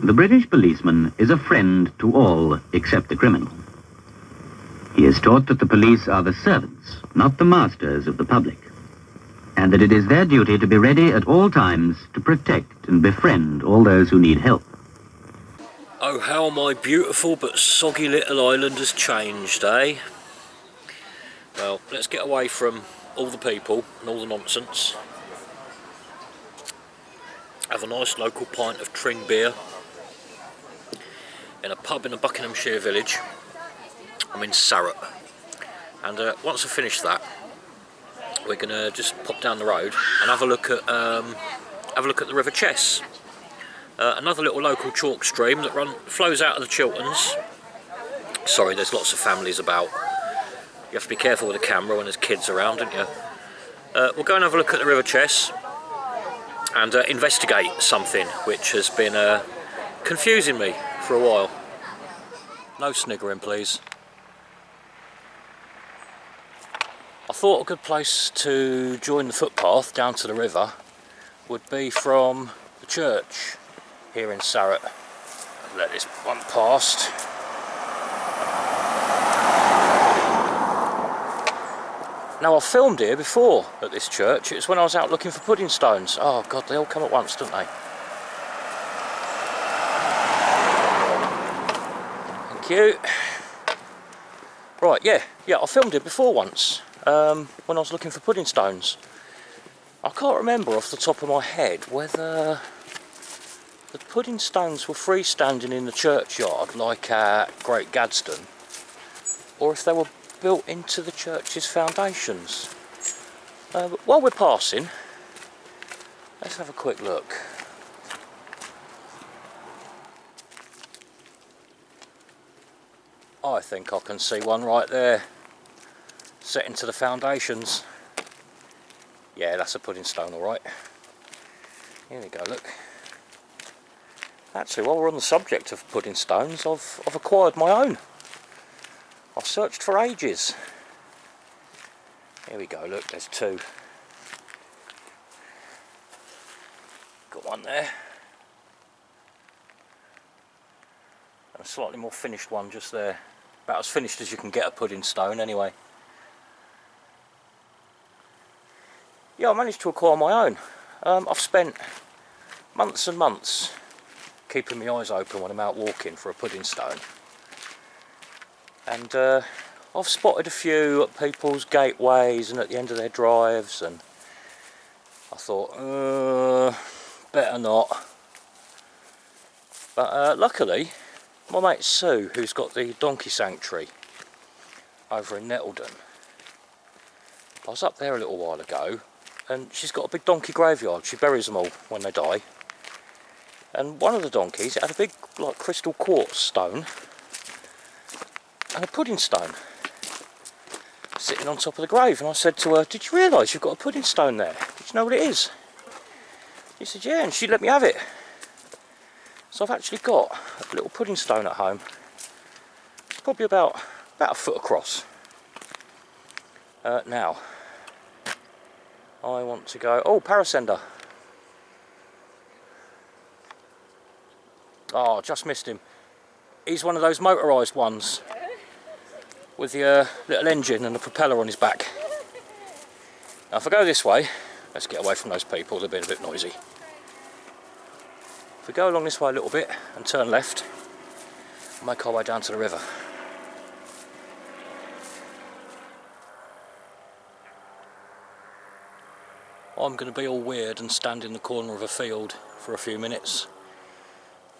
The British policeman is a friend to all except the criminal. He is taught that the police are the servants, not the masters of the public, and that it is their duty to be ready at all times to protect and befriend all those who need help. Oh, how my beautiful but soggy little island has changed, eh? Well, let's get away from all the people and all the nonsense. Have a nice local pint of Tring beer in a pub in a Buckinghamshire village. I'm in Sarratt, and once I finish that, we're gonna just pop down the road and have a look at the River Chess, another little local chalk stream that flows out of the Chilterns. Sorry, there's lots of families about. You have to be careful with the camera when there's kids around, don't you? We'll go and have a look at the River Chess and investigate something which has been confusing me for a while. No sniggering, please. I thought a good place to join the footpath down to the river would be from the church here in Sarratt. Let this one past. Now, I've filmed here before at this church. It was when I was out looking for pudding stones. Oh God, they all come at once, don't they? Thank you. Right, yeah, I filmed it before once, when I was looking for pudding stones. I can't remember off the top of my head whether the pudding stones were freestanding in the churchyard like at Great Gadsden, or if they were built into the church's foundations. But while we're passing, let's have a quick look. I think I can see one right there, set into the foundations. Yeah, that's a pudding stone, alright. Here we go, look. Actually, while we're on the subject of pudding stones, I've acquired my own. I've searched for ages. Here we go, look, there's two. Got one there. And a slightly more finished one just there. About as finished as you can get a pudding stone anyway. Yeah, I managed to acquire my own. I've spent months and months keeping my eyes open when I'm out walking for a pudding stone. And I've spotted a few at people's gateways and at the end of their drives, and I thought, better not. But luckily, my mate Sue, who's got the donkey sanctuary over in Nettledon, I was up there a little while ago, and she's got a big donkey graveyard. She buries them all when they die. And one of the donkeys, it had a big, like, crystal quartz stone and a pudding stone sitting on top of the grave. And I said to her, did you realise you've got a pudding stone there? Did you know what it is? She said, yeah, and she let me have it. So I've actually got a little pudding stone at home. It's probably about a foot across. Now, I want to go, oh, parasender. Oh, just missed him. He's one of those motorised ones with the little engine and the propeller on his back. Now if I go this way, let's get away from those people, they're being a bit noisy. If we go along this way a little bit and turn left, we'll make our way down to the river. I'm going to be all weird and stand in the corner of a field for a few minutes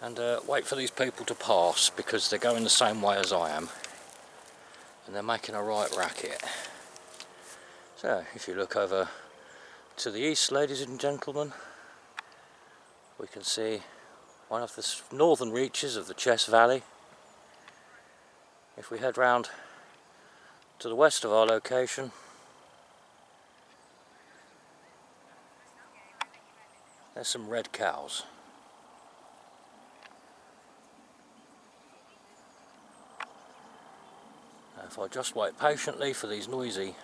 and wait for these people to pass, because they're going the same way as I am and they're making a right racket. So if you look over to the east, ladies and gentlemen, we can see one of the northern reaches of the Chess Valley. If we head round to the west of our location, there's some red cows. Now if I just wait patiently for these noisy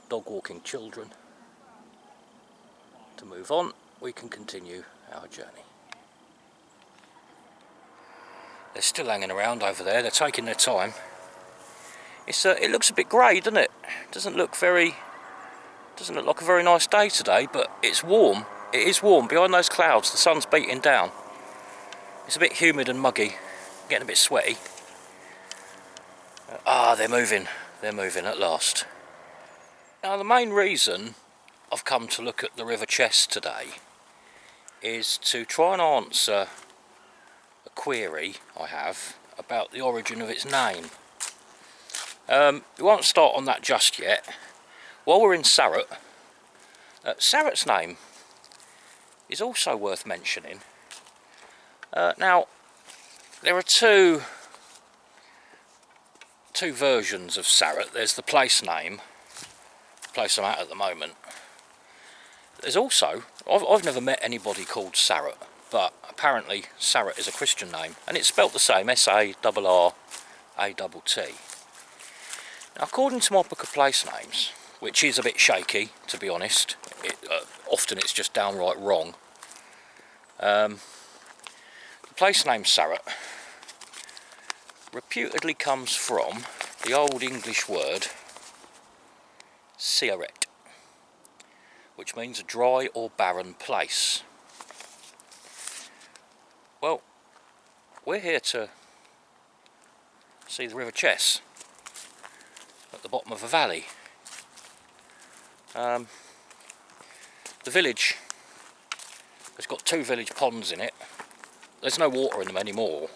dog walking children to move on, we can continue our journey. They're still hanging around over there. They're taking their time. It looks a bit grey, doesn't it? Doesn't look like a very nice day today, but it's warm. It is warm. Behind those clouds, the sun's beating down. It's a bit humid and muggy. Getting a bit sweaty. They're moving. They're moving at last. Now, the main reason I've come to look at the River Chess today is to try and answer a query I have about the origin of its name. We won't start on that just yet. While we're in Sarratt, Sarratt's name is also worth mentioning. Now, there are two versions of Sarratt. There's the place name, the place I'm at the moment. There's also, I've never met anybody called Sarratt, but apparently Sarratt is a Christian name, and it's spelt the same, S-A-R-R-A-T-T. Now, according to my book of place names, which is a bit shaky, to be honest, often it's just downright wrong, the place name Sarratt reputedly comes from the Old English word Sarratt, which means a dry or barren place. Well, we're here to see the River Chess at the bottom of a valley. The village has got 2 village ponds in it. There's no water in them anymore.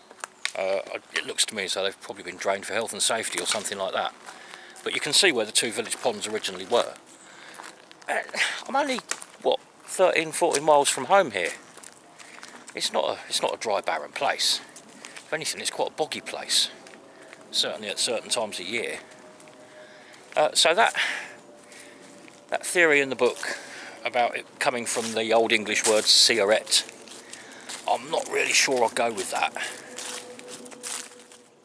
It looks to me as though they've probably been drained for health and safety or something like that. But you can see where the 2 village ponds originally were. I'm only, 13, 14 miles from home here. It's not a dry, barren place. If anything, it's quite a boggy place. Certainly at certain times of year. So that theory in the book about it coming from the Old English word Sarratt, I'm not really sure I'll go with that.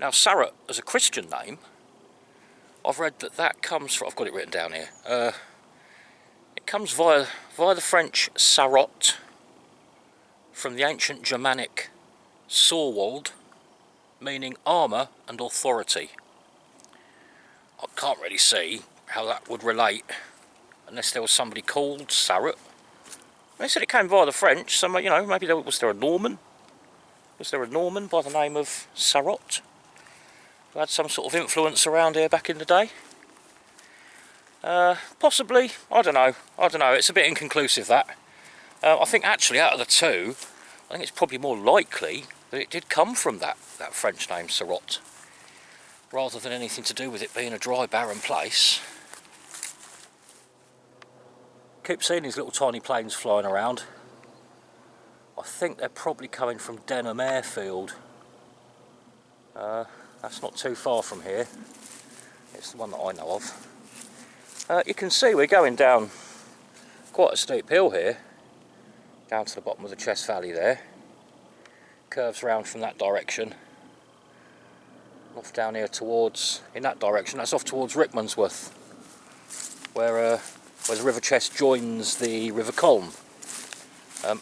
Now, Sarratt as a Christian name, I've read that comes from, I've got it written down here, it comes via the French Sarratt, from the ancient Germanic Sorwald, meaning armour and authority. I can't really see how that would relate unless there was somebody called Sarratt. They said it came via the French, so maybe was there a Norman? Was there a Norman by the name of Sarratt who had some sort of influence around here back in the day? Possibly. I don't know. It's a bit inconclusive, that. I think actually out of the 2, I think it's probably more likely that it did come from that French name Sarratt, rather than anything to do with it being a dry, barren place. Keep seeing these little tiny planes flying around. I think they're probably coming from Denham Airfield. That's not too far from here. It's the one that I know of. You can see we're going down quite a steep hill here, down to the bottom of the Chess Valley there. Curves round from that direction. Off down here in that direction, that's off towards Rickmansworth, where the River Chess joins the River Colne.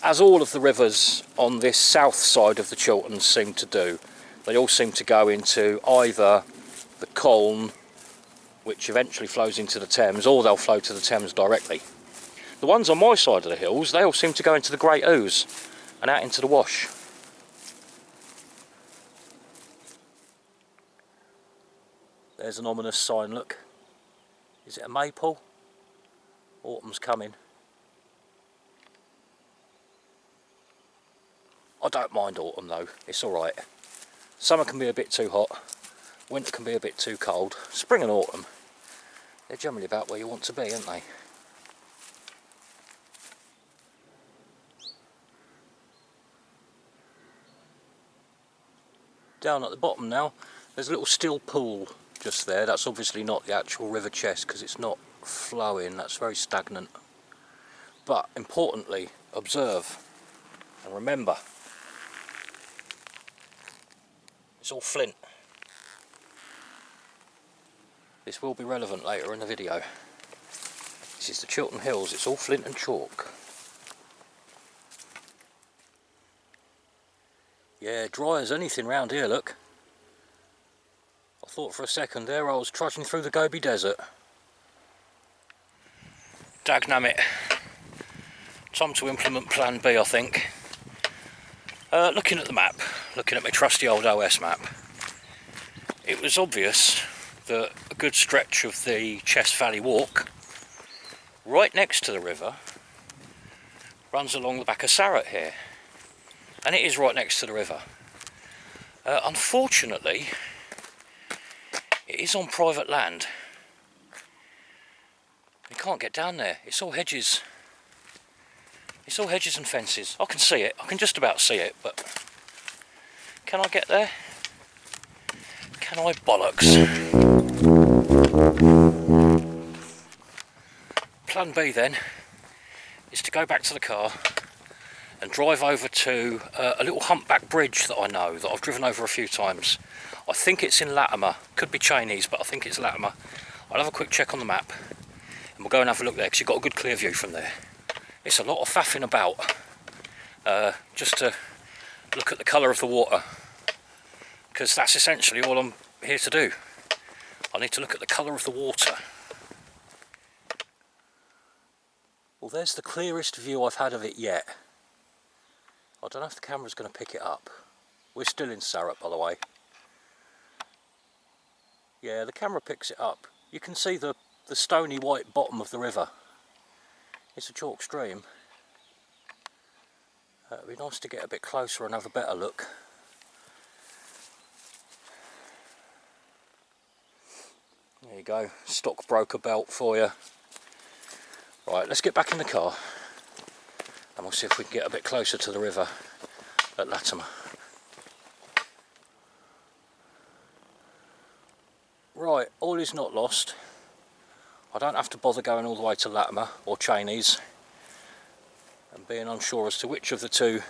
As all of the rivers on this south side of the Chilterns seem to do. They all seem to go into either the Colne, which eventually flows into the Thames, or they'll flow to the Thames directly. The ones on my side of the hills, they all seem to go into the Great Ouse and out into the Wash. There's an ominous sign, look. Is it a maple? Autumn's coming. I don't mind autumn though, it's alright. Summer can be a bit too hot, winter can be a bit too cold. Spring and autumn, they're generally about where you want to be, aren't they? Down at the bottom now, there's a little still pool just there. That's obviously not the actual River Chess because it's not flowing, that's very stagnant. But importantly, observe and remember, it's all flint. This will be relevant later in the video. This is the Chiltern Hills, it's all flint and chalk. Yeah, dry as anything round here, look. I thought for a second there I was trudging through the Gobi Desert. Dagnammit. Time to implement plan B, I think. Looking at the map, looking at my trusty old OS map, it was obvious that a good stretch of the Chest Valley Walk, right next to the river, runs along the back of Sarratt here. And it is right next to the river. Unfortunately, it is on private land. You can't get down there. It's all hedges. It's all hedges and fences. I can see it. I can just about see it, but can I get there? Can I bollocks? Plan B then is to go back to the car and drive over to a little humpback bridge that I know, that I've driven over a few times. I think it's in Latimer. Could be Chinese, but I think it's Latimer. I'll have a quick check on the map and we'll go and have a look there because you've got a good clear view from there. It's a lot of faffing about just to look at the colour of the water, because that's essentially all I'm here to do. I need to look at the colour of the water. Well, there's the clearest view I've had of it yet. I don't know if the camera's going to pick it up. We're still in Sarratt, by the way. Yeah, the camera picks it up. You can see the stony white bottom of the river. It's a chalk stream. It'd be nice to get a bit closer and have a better look. There you go, stockbroker belt for you. Right, let's get back in the car and we'll see if we can get a bit closer to the river at Latimer. Right, all is not lost. I don't have to bother going all the way to Latimer or Chinese and being unsure as to which of the two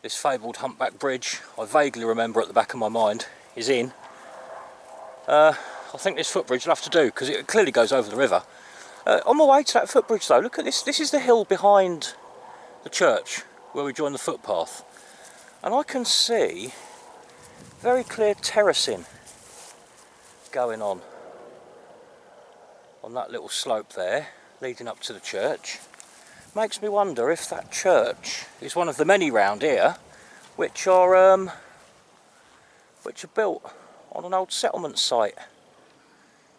this fabled humpback bridge, I vaguely remember at the back of my mind, is in. I think this footbridge will have to do because it clearly goes over the river. On my way to that footbridge though, look at this. This is the hill behind the church where we join the footpath. And I can see very clear terracing going on that little slope there, leading up to the church. Makes me wonder if that church is one of the many round here which are built on an old settlement site.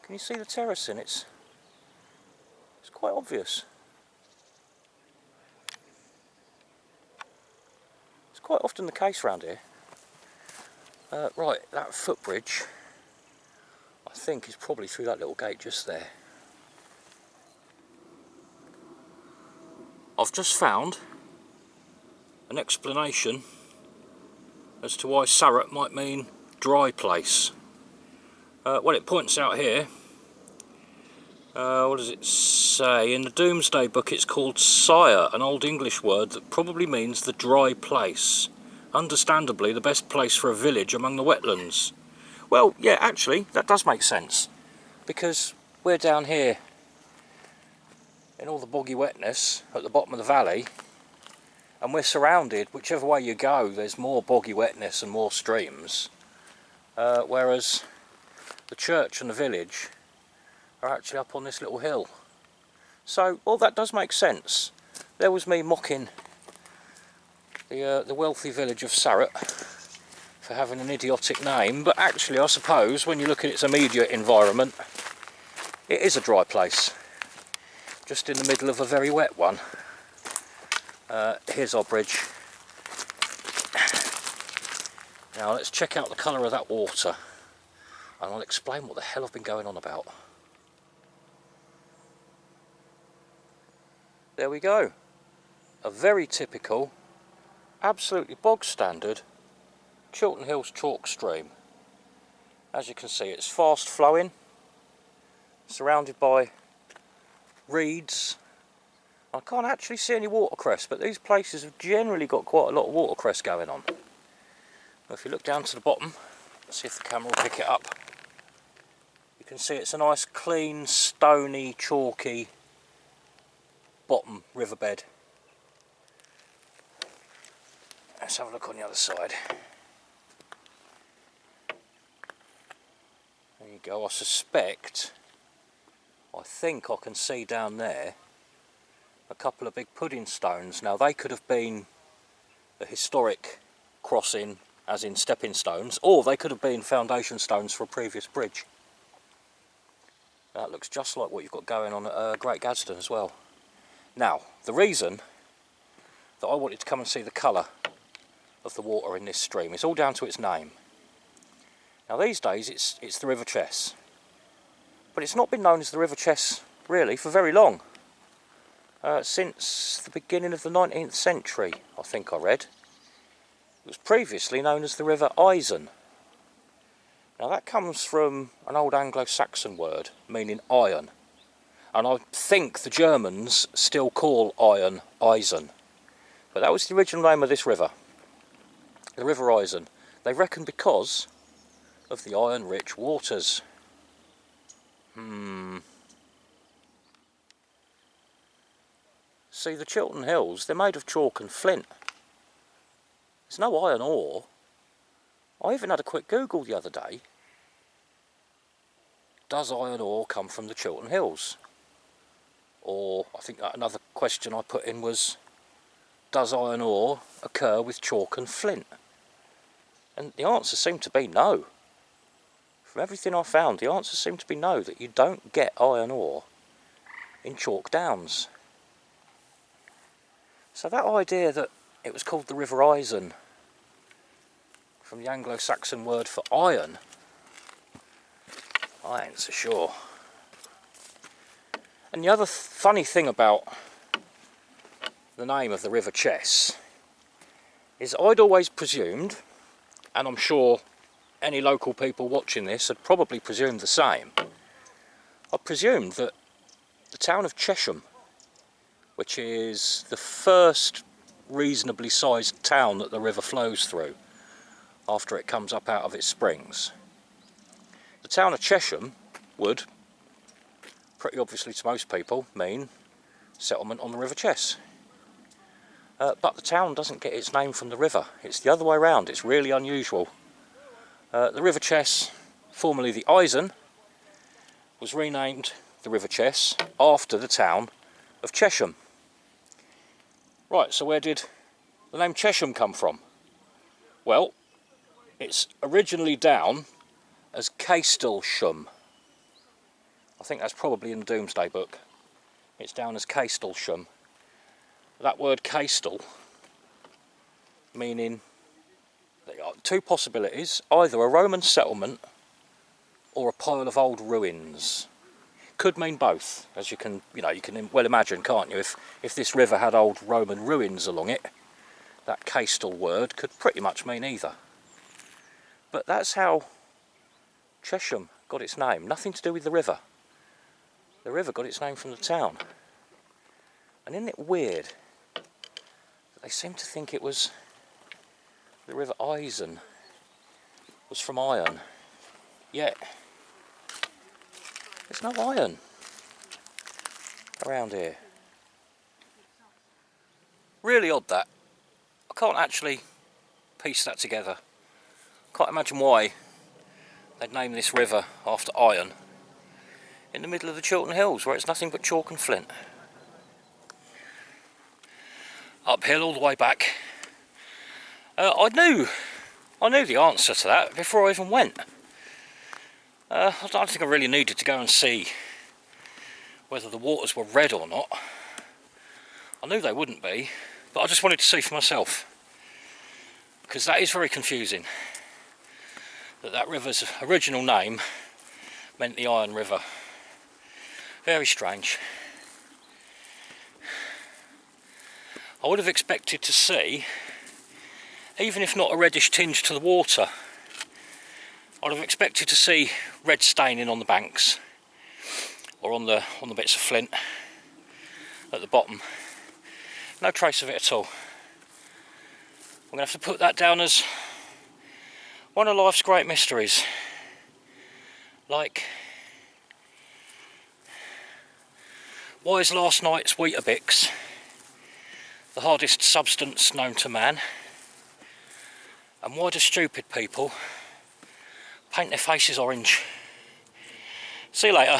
Can you see the terracing? It's quite obvious. It's quite often the case round here. Right, that footbridge I think is probably through that little gate just there. I've just found an explanation as to why Sarratt might mean dry place. Well, it points out here, what does it say? In the Doomsday Book it's called sire, an old English word that probably means the dry place. Understandably the best place for a village among the wetlands. Well, yeah, actually, that does make sense. Because we're down here in all the boggy wetness at the bottom of the valley, and we're surrounded, whichever way you go, there's more boggy wetness and more streams. Whereas the church and the village are actually up on this little hill. So, all that does make sense. There was me mocking the wealthy village of Sarratt for having an idiotic name, but actually I suppose when you look at its immediate environment, it is a dry place, just in the middle of a very wet one. Here's our bridge. Now let's check out the colour of that water and I'll explain what the hell I've been going on about. There we go. A very typical, absolutely bog standard Chiltern Hills chalk stream. As you can see, it's fast flowing, surrounded by reeds. I can't actually see any watercress, but these places have generally got quite a lot of watercress going on. Well, if you look down to the bottom, let's see if the camera will pick it up. You can see it's a nice clean, stony, chalky bottom riverbed. Let's have a look on the other side. There you go. I think I can see down there a couple of big pudding stones. Now they could have been a historic crossing, as in stepping stones, or they could have been foundation stones for a previous bridge. That looks just like what you've got going on at Great Gadsden as well. Now, the reason that I wanted to come and see the colour of the water in this stream is all down to its name. Now these days it's the River Chess, but it's not been known as the River Chess really for very long. Since the beginning of the 19th century, I think I read. It was previously known as the River Eisen. Now that comes from an old Anglo-Saxon word meaning iron, and I think the Germans still call iron Eisen, but that was the original name of this river, the River Eisen. They reckon because of the iron-rich waters. See, the Chiltern Hills, they're made of chalk and flint. There's no iron ore. I even had a quick Google the other day. Does iron ore come from the Chiltern Hills? Or, I think another question I put in was, does iron ore occur with chalk and flint? And the answer seemed to be no. From everything I found, the answer seemed to be no, that you don't get iron ore in chalk downs. So that idea that it was called the River Eisen, from the Anglo-Saxon word for iron, I ain't so sure. And the other funny thing about the name of the River Chess is I'd always presumed, and I'm sure any local people watching this had probably presumed the same, I presumed that the town of Chesham, which is the first reasonably sized town that the river flows through after it comes up out of its springs, the town of Chesham would, pretty obviously to most people, mean settlement on the River Chess. But the town doesn't get its name from the river, it's the other way around. It's really unusual. The River Chess, formerly the Eisen, was renamed the River Chess after the town of Chesham. Right, so where did the name Chesham come from? Well, it's originally down as Castlesham. I think that's probably in the Domesday Book. It's down as Castlesham. That word Castle meaning, there are two possibilities, either a Roman settlement or a pile of old ruins. Could mean both, as you can well imagine, can't you? If this river had old Roman ruins along it, that Castle word could pretty much mean either. But that's how Chesham got its name, nothing to do with the river. The river got its name from the town. And isn't it weird that they seem to think it was the River Eisen was from iron, yet there's no iron around here. Really odd that. I can't actually piece that together. Can't imagine why they'd name this river after iron in the middle of the Chiltern Hills where it's nothing but chalk and flint. Uphill all the way back. I knew the answer to that before I even went. I don't think I really needed to go and see whether the waters were red or not. I knew they wouldn't be, but I just wanted to see for myself, because that is very confusing, that river's original name meant the Iron River. Very strange. I would have expected to see, even if not a reddish tinge to the water, I'd have expected to see red staining on the banks or on the bits of flint at the bottom. No trace of it at all. I'm going to have to put that down as one of life's great mysteries. Like, why is last night's Weetabix the hardest substance known to man? And why do stupid people paint their faces orange? See you later.